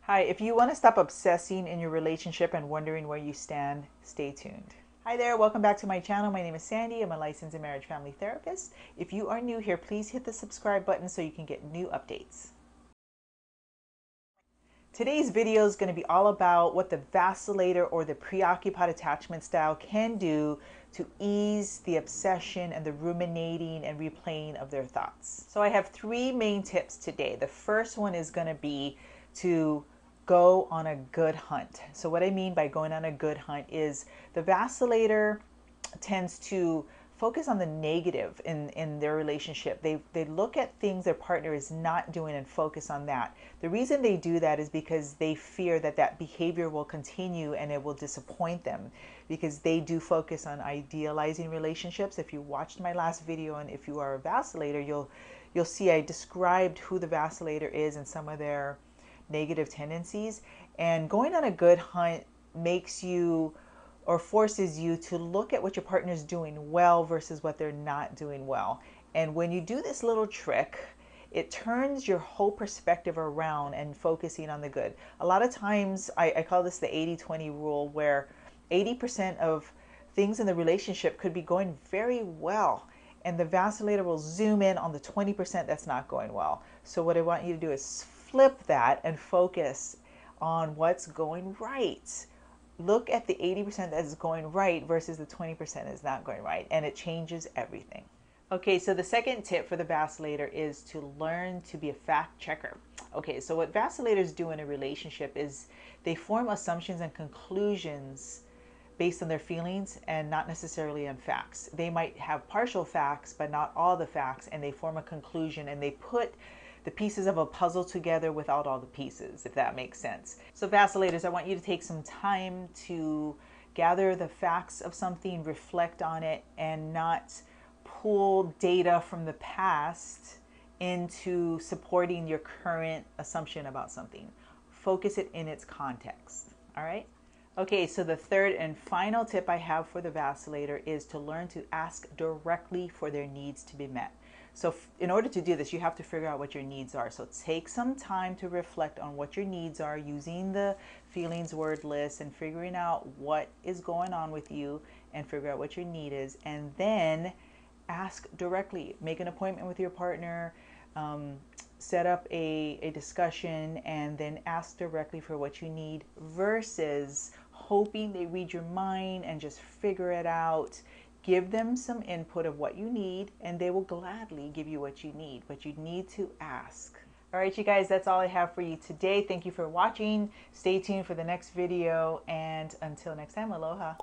Hi, if you want to stop obsessing in your relationship and wondering where you stand, stay tuned. Hi there, welcome back to my channel. My name is Sandy. I'm a licensed marriage family therapist. If you are new here, please hit the subscribe button so you can get new updates. Today's video is going to be all about what the vacillator or the preoccupied attachment style can do to ease the obsession and the ruminating and replaying of their thoughts. So I have three main tips today. The first one is going to be to go on a good hunt. So what I mean by going on a good hunt is the vacillator tends to focus on the negative in their relationship. They look at things their partner is not doing and focus on that. The reason they do that is because they fear that that behavior will continue and it will disappoint them, because they do focus on idealizing relationships. If you watched my last video and if you are a vacillator, you'll see I described who the vacillator is and some of their negative tendencies. And going on a good hunt makes you or forces you to look at what your partner is doing well versus what they're not doing well. And when you do this little trick, it turns your whole perspective around and focusing on the good. A lot of times, I call this the 80-20 rule, where 80% of things in the relationship could be going very well, and the vacillator will zoom in on the 20% that's not going well. So what I want you to do is flip that and focus on what's going right. Look at the 80% that is going right versus the 20% is not going right, and it changes everything. Okay, so the second tip for the vacillator is to learn to be a fact checker. Okay, so what vacillators do in a relationship is they form assumptions and conclusions based on their feelings and not necessarily on facts. They might have partial facts, but not all the facts, and they form a conclusion and they put the pieces of a puzzle together without all the pieces, if that makes sense. So vacillators, I want you to take some time to gather the facts of something, reflect on it, and not pull data from the past into supporting your current assumption about something. Focus it in its context, all right? Okay, so the third and final tip I have for the vacillator is to learn to ask directly for their needs to be met. So in order to do this, you have to figure out what your needs are. So take some time to reflect on what your needs are using the feelings word list and figuring out what is going on with you and figure out what your need is. And then ask directly. Make an appointment with your partner, set up a discussion, and then ask directly for what you need versus hoping they read your mind and just figure it out. Give them some input of what you need, and they will gladly give you what you need, but you need to ask. All right, you guys, that's all I have for you today. Thank you for watching. Stay tuned for the next video, and until next time, aloha.